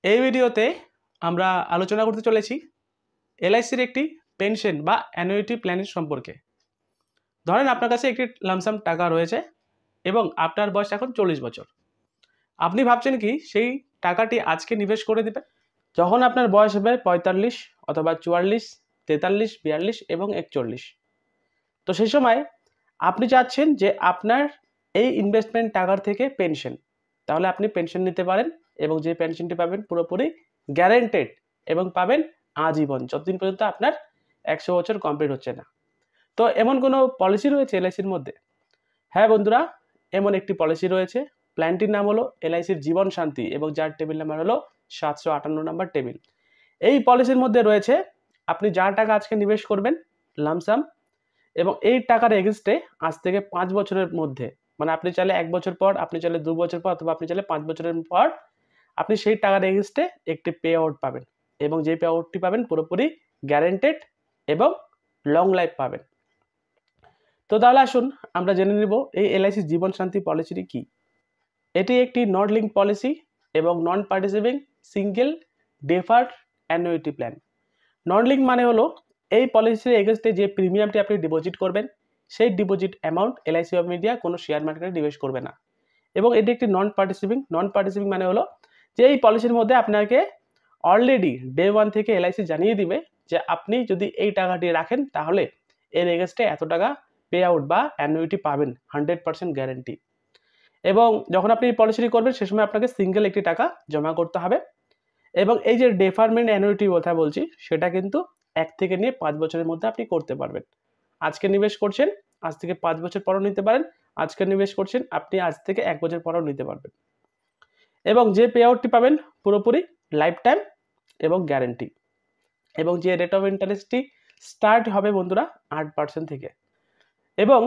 এই ভিডিওতে আমরা আলোচনা করতে চলেছি এলআইসির একটি পেনশন বা অ্যানুইটি প্ল্যানের সম্পর্কে। ধরেন আপনার কাছে একটি লামসাম টাকা রয়েছে এবং আপনার বয়স এখন 40 বছর। আপনি ভাবছেন কি সেই টাকাটি আজকে নিবেশ করে দেবেন, যখন আপনার বয়স হবে 45 অথবা 44, 43, 42 এবং 41। তো সেই সময় আপনি চাচ্ছেন যে আপনার এই ইনভেস্টমেন্ট টাকার থেকে পেনশন, তাহলে আপনি পেনশন নিতে পারেন এবং যে পেনশনটি পাবেন পুরোপুরি গ্যারেন্টেড এবং পাবেন আজীবন, যতদিন পর্যন্ত আপনার 100 বছর কমপ্লিট হচ্ছে না। তো এমন কোনো পলিসি রয়েছে এলআইসির মধ্যে? হ্যাঁ বন্ধুরা, এমন একটি পলিসি রয়েছে। প্ল্যানটির নাম হলো এলআইসির জীবন শান্তি এবং যার টেবিল নাম্বার হলো 758 নম্বর টেবিল। এই পলিসির মধ্যে রয়েছে আপনি যা টাকা আজকে নিবেশ করবেন লামসাম, এবং এই টাকার এগেনস্টে আজ থেকে 5 বছরের মধ্যে, মানে আপনি চাইলে 1 বছর পর, আপনি চাইলে 2 বছর পর, অথবা আপনি চাইলে 5 বছরের পর আপনি সেই টাকার এগেনস্টে একটি পে আউট পাবেন, এবং যে পে আউটটি পাবেন পুরোপুরি গ্যারেন্টেড এবং লং লাইফ পাবেন। তো তাহলে আসুন আমরা জেনে নিব এই এলআইসি জীবন শান্তি পলিসিটি কি। এটি একটি নট লিঙ্ক পলিসি এবং নন পার্টিসিপিং সিঙ্গেল ডেফার্ড অ্যানুইটি প্ল্যান। নন লিঙ্ক মানে হলো এই পলিসির এগেনস্টে যে প্রিমিয়ামটি আপনি ডিপোজিট করবেন সেই deposit amount LIC of India কোনো শেয়ার মার্কেটে নিবেশ করবে না। এবং এটি একটি নন পার্টিসিপিং মানে হলো যে এই পলিসির মধ্যে আপনাকে অলরেডি ডে 1 থেকে এলআইসি জানিয়ে দিবে যে আপনি যদি এই টাকাটি রাখেন তাহলে এর এগেনস্টে এত টাকা পে আউট বা অ্যানুইটি পাবেন, 100% গ্যারেন্টি। এবং যখন আপনি এই পলিসিটি করবেন সে সময় আপনাকে সিঙ্গেল একটি টাকা জমা করতে হবে। এবং এই যে ডেফারমেন্ট অ্যানুইটি কথা বলছি সেটা কিন্তু 1 থেকে নিয়ে 5 বছরের মধ্যে আপনি করতে পারবেন। আজকে নিবেশ করছেন, আজ থেকে 5 বছর পরেও নিতে পারেন। আজকে নিবেশ করছেন, আপনি আজ থেকে 1 বছর পরেও নিতে পারবেন। এবং যে পে আউটটি পাবেন পুরোপুরি লাইফ টাইম এবং গ্যারেন্টি। এবং যে রেট অফ ইন্টারেস্টটি স্টার্ট হবে বন্ধুরা 8% থেকে। এবং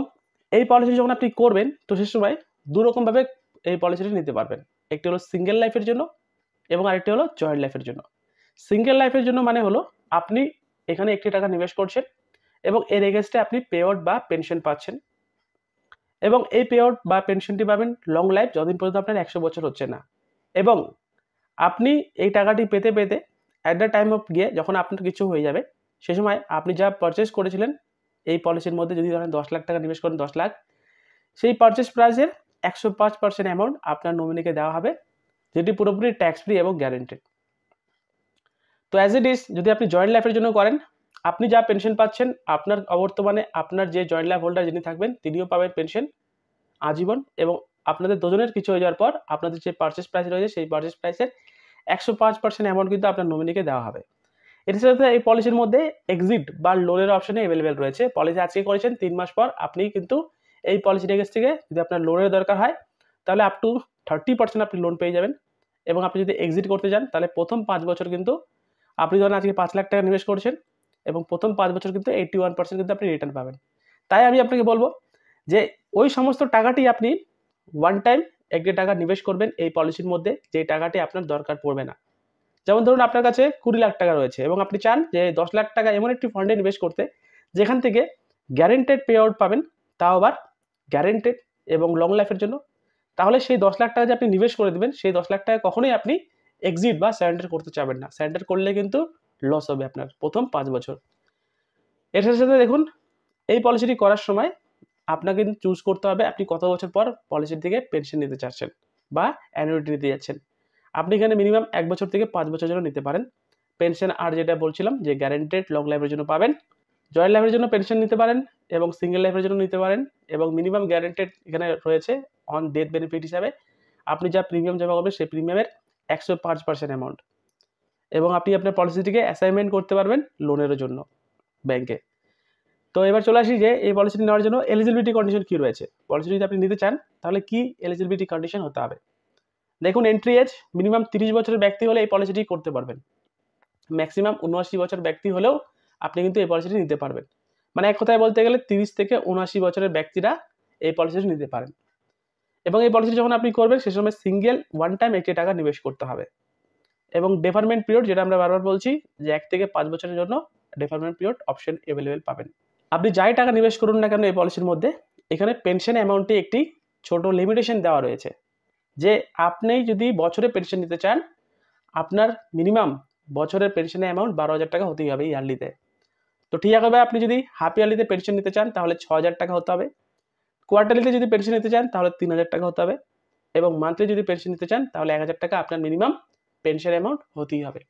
এই পলিসি যখন আপনি করবেন তো সে সময় দুরকমভাবে এই পলিসিটি নিতে পারবেন। একটি হলো সিঙ্গেল লাইফের জন্য এবং আরেকটি হলো জয়েন্ট লাইফের জন্য। সিঙ্গেল লাইফের জন্য মানে হলো আপনি এখানে একটি টাকা নিবেশ করছেন এবং এর এগেনস্টে আপনি পে আউট বা পেনশন পাচ্ছেন, এবং এই পে আউট বা পেনশনটি পাবেন লং লাইফ, যতদিন পর্যন্ত আপনার 100 বছর হচ্ছে না। এবং আপনি এই টাকাটি পেতে পেতে অ্যাট দ্য টাইম অফ গিয়ে যখন আপনার কিছু হয়ে যাবে সে সময় আপনি যা পারচেস করেছিলেন এই পলিসির মধ্যে, যদি ধরেন 10 লাখ টাকা নিবেশ করেন 10 লাখ, সেই পারচেস প্রাইসের 105% অ্যামাউন্ট আপনার নমিনিকে দেওয়া হবে, যেটি পুরোপুরি ট্যাক্স ফ্রি এবং গ্যারেন্টেড। তো অ্যাজ ইট ইজ যদি আপনি জয়েন্ট লাইফের জন্য করেন, আপনি যা পেনশন পাচ্ছেন আপনার অবর্তমানে আপনার যে জয়েন্ট লাইফ হোল্ডার যিনি থাকবেন তিনিও পাবেন পেনশন আজীবন। এবং আপনাদের দুজনের কিছু হয়ে যাওয়ার পর আপনাদের যে পারচেস প্রাইস রয়েছে সেই পারচেস প্রাইসের 105% অ্যামাউন্ট কিন্তু আপনার নমিনিকে দেওয়া হবে। এর সাথে এই পলিসির মধ্যে এক্সিট বা লোনের অপশনে অ্যাভেলেবেল রয়েছে। পলিসি আজকে করেছেন 3 মাস পর আপনি কিন্তু এই পলিসির এগেন্স্ট থেকে যদি আপনার লোনের দরকার হয় তাহলে আপ টু 30% আপনি লোন পেয়ে যাবেন। এবং আপনি যদি এক্সিট করতে যান তাহলে প্রথম 5 বছর কিন্তু আপনি ধরেন আজকে 5 লাখ টাকা নিবেশ করছেন এবং প্রথম 5 বছর কিন্তু 81% কিন্তু আপনি রিটার্ন পাবেন। তাই আমি আপনাকে বলবো যে ওই সমস্ত টাকাটি আপনি ওয়ান টাইম একটি টাকা নিবেশ করবেন এই পলিসির মধ্যে, যে টাকাটি আপনার দরকার পড়বে না। যেমন ধরুন আপনার কাছে 20 লাখ টাকা রয়েছে এবং আপনি চান যে 10 লাখ টাকা এমন একটি ফান্ডে নিবেশ করতে যেখান থেকে গ্যারেন্টেড পে আউট পাবেন, তাও আবার গ্যারেন্টেড এবং লং লাইফের জন্য। তাহলে সেই 10 লাখ টাকা যে আপনি নিবেশ করে দেবেন সেই 10 লাখ টাকা কখনোই আপনি এক্সিট বা সারেন্ডার করতে চাবেন না। সারেন্ডার করলে কিন্তু লস হবে আপনার প্রথম 5 বছর। এর সাথে সাথে দেখুন এই পলিসিটি করার সময় আপনাকে কিন্তু চুজ করতে হবে আপনি কত বছর পর পলিসির থেকে পেনশন নিতে চাচ্ছেন বা অ্যানুইটি নিতে যাচ্ছেন। আপনি এখানে মিনিমাম 1 বছর থেকে 5 বছর জন্য নিতে পারেন পেনশন। আর যেটা বলছিলাম যে গ্যারেন্টেড লং লাইফের জন্য পাবেন, জয়েন্ট লাইফের জন্য পেনশন নিতে পারেন এবং সিঙ্গেল লাইফের জন্য নিতে পারেন। এবং মিনিমাম গ্যারেন্টেড এখানে রয়েছে অন ডেথ বেনিফিট হিসাবে আপনি যা প্রিমিয়াম জমা করবেন সেই প্রিমিয়ামের 105% অ্যামাউন্ট। এবং আপনি আপনার পলিসিটিকে অ্যাসাইনমেন্ট করতে পারবেন লোনের জন্য ব্যাংকে। তো এবার চলে আসি যে এই পলিসিটি নেওয়ার জন্য এলিজিবিলিটি কন্ডিশন কি রয়েছে। পলিসি যদি আপনি নিতে চান তাহলে কি এলিজিবিলিটি কন্ডিশন হতে হবে। দেখুন এন্ট্রি এজ মিনিমাম 30 বছরের ব্যক্তি হলে এই পলিসিটি করতে পারবেন। ম্যাক্সিমাম 79 বছর ব্যক্তি হলেও আপনি কিন্তু এই পলিসিটি নিতে পারবেন। মানে এক কথায় বলতে গেলে 30 থেকে 79 বছরের ব্যক্তিরা এই পলিসিটি নিতে পারেন। এবং এই পলিসিটি যখন আপনি করবেন সে সময় সিঙ্গেল ওয়ান টাইম একটি টাকা নিবেশ করতে হবে। এবং ডেফারমেন্ট পিরিয়ড যেটা আমরা বারবার বলছি যে 1 থেকে 5 বছরের জন্য ডেফারমেন্ট পিরিয়ড অপশন অ্যাভেলেবেল পাবেন। আপনি যাই টাকা নিবেশ করুন না কেন এই পলিসির মধ্যে, এখানে পেনশন অ্যামাউন্টে একটি ছোট লিমিটেশন দেওয়া রয়েছে যে আপনি যদি বছরে পেনশন নিতে চান আপনার মিনিমাম বছরের পেনশনের অ্যামাউন্ট 12,000 টাকা হতেই হবে ইয়ারলিতে। তো ঠিক আছে, আপনি যদি হাফ ইয়ারলিতে পেনশন নিতে চান তাহলে 6,000 টাকা হতে হবে। কোয়ার্টারলিতে যদি পেনশন নিতে চান তাহলে 3,000 টাকা হতে হবে। এবং মান্থলি যদি পেনশন নিতে চান তাহলে 1,000 টাকা আপনার মিনিমাম পেনশন অ্যামাউন্ট হতেই হবে।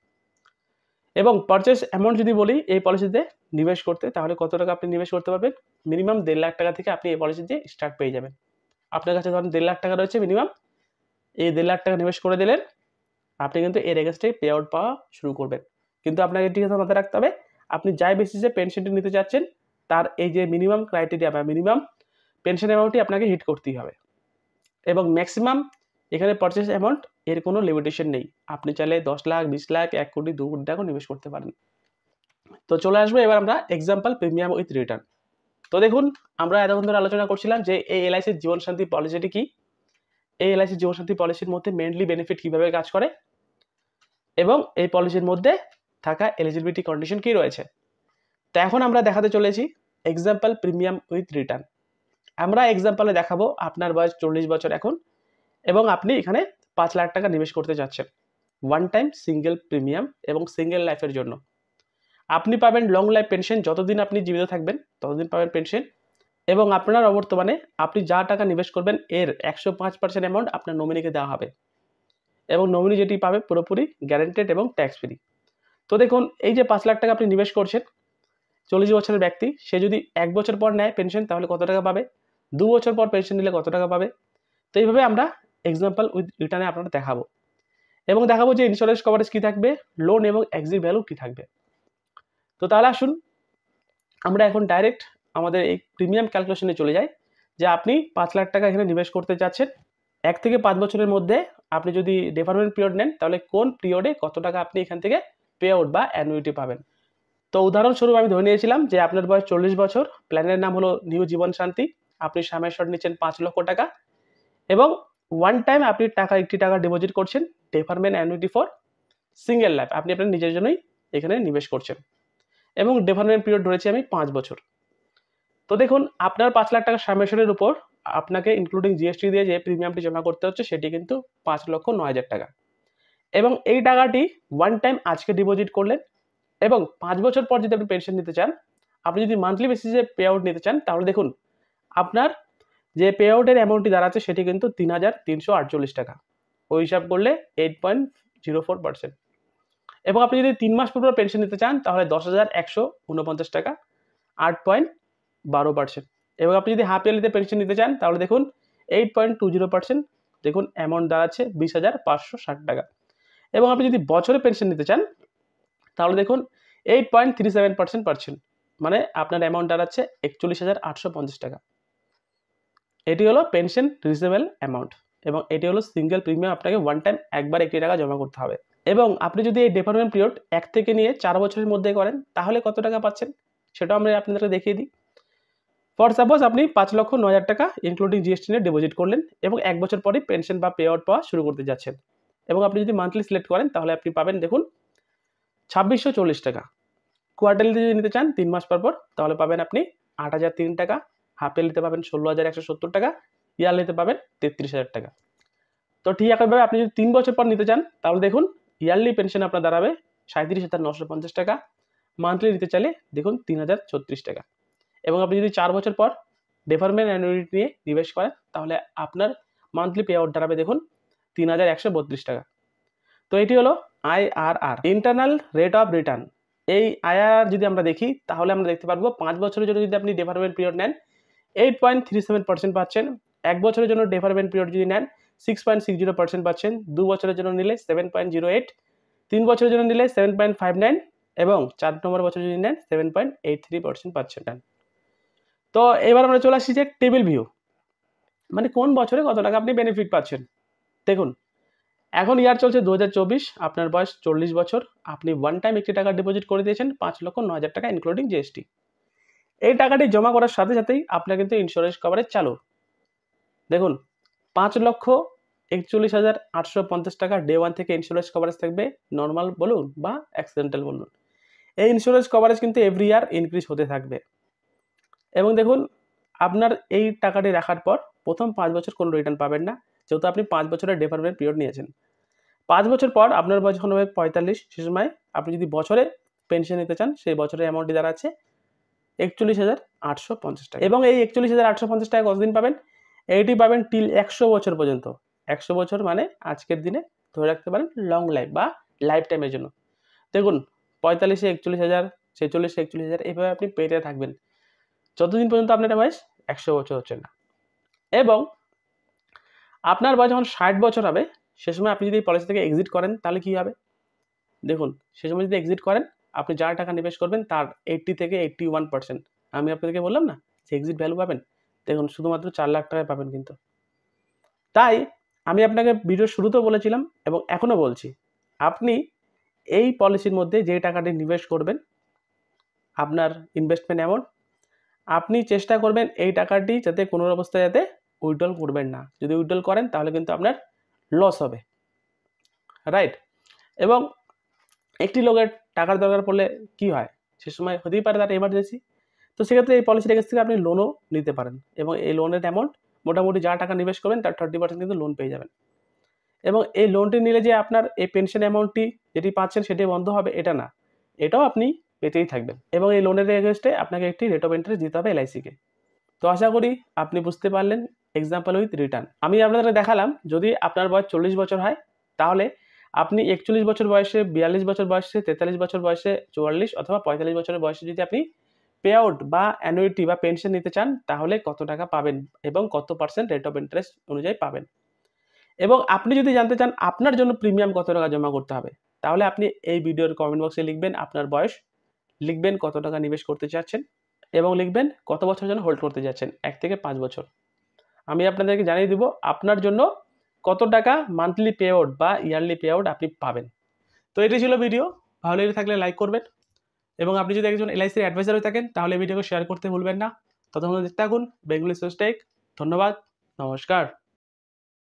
এবং পারচেস অ্যামাউন্ট যদি বলি এই পলিসিতে নিবেশ করতে, তাহলে কত টাকা আপনি নিবেশ করতে পারবেন? মিনিমাম 1.5 লাখ টাকা থেকে আপনি এই পলিসিতে স্টার্ট পেয়ে যাবেন। আপনার কাছে ধরেন 1.5 লাখ টাকা রয়েছে মিনিমাম, এই 1.5 লাখ টাকা নিবেশ করে দিলেন, আপনি কিন্তু এর এগেনস্টে পে আউট পাওয়া শুরু করবেন। কিন্তু আপনাকে একটি কথা মাথায় রাখতে হবে, আপনি যাই বেসিসে পেনশনটি নিতে চাচ্ছেন তার এই যে মিনিমাম ক্রাইটেরিয়া বা মিনিমাম পেনশন অ্যামাউন্টটি আপনাকে হিট করতেই হবে। এবং ম্যাক্সিমাম এখানে পারচেস অ্যামাউন্ট এর কোনো লিমিটেশন নেই। আপনি চাইলে 10 লাখ, 20 লাখ, 1 কোটি, 2 কোটি টাকাও নিবেশ করতে পারেন। তো চলে আসবো এবার আমরা এক্সাম্পল প্রিমিয়াম উইথ রিটার্ন। তো দেখুন, আমরা এতক্ষণ ধরে আলোচনা করছিলাম যে এই এলআইসির জীবন শান্তি পলিসিটি কি, এই এলআইসির জীবন শান্তি পলিসির মধ্যে মেইনলি বেনিফিট কিভাবে কাজ করে এবং এই পলিসির মধ্যে থাকা এলিজিবিলিটি কন্ডিশন কি রয়েছে। তো এখন আমরা দেখাতে চলেছি এক্সাম্পল প্রিমিয়াম উইথ রিটার্ন। আমরা এক্সাম্পলে দেখাবো আপনার বয়স 40 বছর এখন এবং আপনি এখানে 5 লাখ টাকা নিবেশ করতে যাচ্ছেন ওয়ান টাইম সিঙ্গেল প্রিমিয়াম এবং সিঙ্গেল লাইফের জন্য। আপনি পাবেন লং লাইফ পেনশন, যতদিন আপনি জীবিত থাকবেন ততদিন পাবেন পেনশন। এবং আপনার অবর্তমানে আপনি যা টাকা নিবেশ করবেন এর 105% অ্যামাউন্ট আপনার নমিনিকে দেওয়া হবে এবং নমিনি যেটি পাবে পুরোপুরি গ্যারান্টেড এবং ট্যাক্স ফ্রি। তো দেখুন, এই যে 5 লাখ টাকা আপনি নিবেশ করছেন, 40 বছরের ব্যক্তি সে যদি 1 বছর পর নেয় পেনশন তাহলে কত টাকা পাবে, 2 বছর পর পেনশন নিলে কত টাকা পাবে। তো এইভাবে আমরা এক্সাম্পল উইথ রিটার্নে আপনারা দেখাবো এবং দেখাবো যে ইন্স্যুরেন্স কভারেজ কী থাকবে, লোন এবং এক্সিট ভ্যালু কী থাকবে। তো তাহলে আসুন আমরা এখন ডাইরেক্ট আমাদের এই প্রিমিয়াম ক্যালকুলেশনে চলে যাই যে আপনি 5 লাখ টাকা এখানে নিবেশ করতে যাচ্ছেন। 1 থেকে 5 বছরের মধ্যে আপনি যদি ডেফারমেন্ট পিরিয়ড নেন তাহলে কোন পিরিয়ডে কত টাকা আপনি এখান থেকে পে আউট বা অ্যানুইটি পাবেন। তো উদাহরণস্বরূপ আমি ধরে নিয়েছিলাম যে আপনার বয়স 40 বছর, প্ল্যানের নাম হলো নিউ জীবন শান্তি, আপনি সামের শট নিচ্ছেন 5 লক্ষ টাকা এবং ওয়ান টাইম আপনি একটি টাকা ডিপোজিট করছেন ডেফারমেন্ট অ্যানুইটি ফর সিঙ্গেল লাইফ, আপনি আপনার নিজের জন্যই এখানে নিবেশ করছেন এবং ডেফারমেন্ট পিরিয়ড ধরেছি আমি 5 বছর। তো দেখুন, আপনার 5 লাখ টাকা সামেশনের উপর আপনাকে ইনক্লুডিং জিএসটি দিয়ে যে প্রিমিয়ামটি জমা করতে হচ্ছে সেটি কিন্তু 5,09,000 টাকা এবং এই টাকাটি ওয়ান টাইম আজকে ডিপোজিট করলেন এবং 5 বছর পর যদি আপনি পেনশন নিতে চান, আপনি যদি মান্থলি বেসিসে পে আউট নিতে চান তাহলে দেখুন আপনার যে পে আউটের অ্যামাউন্টটি দাঁড়াচ্ছে সেটি কিন্তু 3,348 টাকা, ওই হিসাব করলে 8.04%। এবং আপনি যদি 3 মাস পর পেনশন নিতে চান তাহলে 10,149 টাকা, 8.12%। এবং আপনি যদি হাফ ইয়ারলিতে পেনশন নিতে চান তাহলে দেখুন 8.20%, দেখুন অ্যামাউন্ট দাঁড়াচ্ছে 20,560 টাকা। এবং আপনি যদি বছরে পেনশন নিতে চান তাহলে দেখুন 8.37%, মানে আপনার অ্যামাউন্ট দাঁড়াচ্ছে 41,850 টাকা। এটি হলো পেনশন রিজনেবল অ্যামাউন্ট এবং এটি হলো সিঙ্গেল প্রিমিয়াম, আপনাকে ওয়ান টাইম একবার 1 টাকা জমা করতে হবে। এবং আপনি যদি এই ডেফারমেন্ট পিরিয়ড 1 থেকে নিয়ে 4 বছরের মধ্যে করেন তাহলে কত টাকা পাচ্ছেন সেটাও আমরা আপনাদেরকে দেখিয়ে দিই। ফর সাপোজ আপনি 5,09,000 টাকা ইনক্লুডিং জিএসটি নিয়ে ডিপোজিট করলেন এবং 1 বছর পরেই পেনশন বা পে আউট পাওয়া শুরু করতে যাচ্ছেন এবং আপনি যদি মান্থলি সিলেক্ট করেন তাহলে আপনি পাবেন দেখুন 2,640 টাকা। কোয়ার্টারলি যদি নিতে চান 3 মাস পর তাহলে পাবেন আপনি 8,003 টাকা, হাফ ইয়ারলিতে পাবেন 16,170 টাকা, ইয়ারলিতে পাবেন 33,000 টাকা। তো ঠিক একইভাবে আপনি যদি 3 বছর পর নিতে চান তাহলে দেখুন ইয়ারলি পেনশন আপনার দাঁড়াবে 37,950 টাকা, মান্থলি নিতে চাইলে দেখুন 3,036 টাকা। এবং আপনি যদি 4 বছর পর ডেফারমেন্ট অ্যানুইটি নিয়ে নিবেশ করেন তাহলে আপনার মান্থলি পে আউট দাঁড়াবে দেখুন 3,132 টাকা। তো এটি হলো IRR, internal rate of return. এই আইআরআর যদি আমরা দেখি তাহলে আমরা দেখতে পারবো 5 বছরের জন্য যদি আপনি ডেফারমেন্ট পিরিয়ড নেন 8.37% পাচ্ছেন, 1 বছরের জন্য ডেফারমেন্ট পিরিয়ড যদি নেন 6.60% পাচ্ছেন, 2 বছরের জন্য নিলে 7.08, 3 বছরের জন্য নিলে 7.59 এবং 4 নম্বর বছর যদি নেন 7.83% পাচ্ছেন। তো এবার আমরা চলে আসছি যে টেবিল ভিউ, মানে কোন বছরে কত টাকা আপনি বেনিফিট পাচ্ছেন। দেখুন, এখন ইয়ার চলছে 2024, আপনার বয়স 40 বছর, আপনি ওয়ান টাইম একটি টাকা ডিপোজিট করে দিয়েছেন 5,09,000 টাকা ইনক্লুডিং জিএসটি। এই টাকাটি জমা করার সাথে সাথেই আপনার কিন্তু ইন্স্যুরেন্স কভারেজ চালু। দেখুন 5,41,850 টাকা ডে ওয়ান থেকে ইন্স্যুরেন্স কভারেজ থাকবে, নর্মাল বলুন বা অ্যাক্সিডেন্টাল বলুন। এই ইন্স্যুরেন্স কভারেজ কিন্তু এভরি ইয়ার ইনক্রিজ হতে থাকবে। এবং দেখুন আপনার এই টাকাটি রাখার পর প্রথম 5 বছর কোনো রিটার্ন পাবেন না, যেহেতু আপনি 5 বছরের ডেফারমেন্ট পিরিয়ড নিয়েছেন। 5 বছর পর আপনার বয়স যখন হবে 45, সে সময় আপনি যদি বছরে পেনশন নিতে চান, সেই বছরের অ্যামাউন্টটি দাঁড়াচ্ছে 41,850 টাকা। এবং এই 41,850 টাকা কতদিন পাবেন? এইটি পাবেন টিল 100 বছর পর্যন্ত। 100 বছর মানে আজকের দিনে ধরে রাখতে পারেন লং লাইফ বা লাইফ টাইমের জন্য। দেখুন 45-এ 41,000, 46-এ 41,000, এভাবে আপনি পেতে থাকবেন যতদিন পর্যন্ত আপনার বয়স 100 বছর হচ্ছে না। এবং আপনার বয়স যখন 60 বছর হবে, সে সময় আপনি যদি এই পলিসি থেকে এক্সিট করেন তাহলে কি হবে? দেখুন, সে সময় যদি এক্সিট করেন, আপনি যা টাকা নিবেশ করবেন তার 80 থেকে 81% আমি আপনাদেরকে বললাম না যে এক্সিট ভ্যালু পাবেন? দেখুন শুধুমাত্র 4 লাখ টাকায় পাবেন কিন্তু। তাই আমি আপনাকে ভিডিওর শুরুতেও বলেছিলাম এবং এখনো বলছি, আপনি এই পলিসির মধ্যে যে টাকাটি নিবেশ করবেন, আপনার ইনভেস্টমেন্ট অ্যামাউন্ট, আপনি চেষ্টা করবেন এই টাকাটি যাতে কোনো অবস্থায় যাতে উইথড্রল করবেন না। যদি উইথড্রল করেন তাহলে কিন্তু আপনার লস হবে, রাইট? এবং একটি লোকের টাকার দরকার পড়লে কি হয়? সে সময় হতেই পারে তার এমার্জেন্সি। তো সেক্ষেত্রে এই পলিসির কাছ থেকে আপনি লোনও নিতে পারেন এবং এই লোনের অ্যামাউন্ট মোটামুটি যা টাকা নিবেশ করবেন তার 30% কিন্তু লোন পেয়ে যাবেন। এবং এই লোনটি নিলে যে আপনার এই পেনশন অ্যামাউন্টটি যেটি পাচ্ছেন সেটি বন্ধ হবে এটা না। এটাও আপনি পেতেই থাকবেন এবং এই লোনের এগেইনস্টে আপনাকে একটি রেট অফ ইন্টারেস্ট দিতে হবে এলআইসিকে। তো আশা করি আপনি বুঝতে পারলেন এক্সাম্পল উইথ রিটার্ন। আমি আপনাদেরকে দেখালাম যদি আপনার বয়স 40 বছর হয় তাহলে আপনি 41 বছর বয়সে, 42 বছর বয়সে, 43 বছর বয়সে, 44 অথবা 45 বছরের বয়সে যদি আপনি পে আউট বা অ্যানুইটি বা পেনশন নিতে চান তাহলে কত টাকা পাবেন এবং কত পার্সেন্ট রেট অফ ইন্টারেস্ট অনুযায়ী পাবেন। এবং আপনি যদি জানতে চান আপনার জন্য প্রিমিয়াম কত টাকা জমা করতে হবে, তাহলে আপনি এই ভিডিওর কমেন্ট বক্সে লিখবেন আপনার বয়স, লিখবেন কত টাকা নিবেশ করতে চাচ্ছেন এবং লিখবেন কত বছর জন্য হোল্ড করতে যাচ্ছেন, 1 থেকে 5 বছর। আমি আপনাদেরকে জানিয়ে দিব আপনার জন্য কত টাকা মান্থলি পে আউট বা ইয়ারলি পে আউট আপনি পাবেন। তো এটি ছিল ভিডিও। ভালো লেগে থাকলে লাইক করবেন এবং আপনি যদি একজন এলআইসির অ্যাডভাইজার হয়ে থাকেন তাহলে ভিডিওকে শেয়ার করতে ভুলবেন না। ততক্ষণ দেখতে থাকুন বেঙ্গলি সোর্স টেক। ধন্যবাদ, নমস্কার।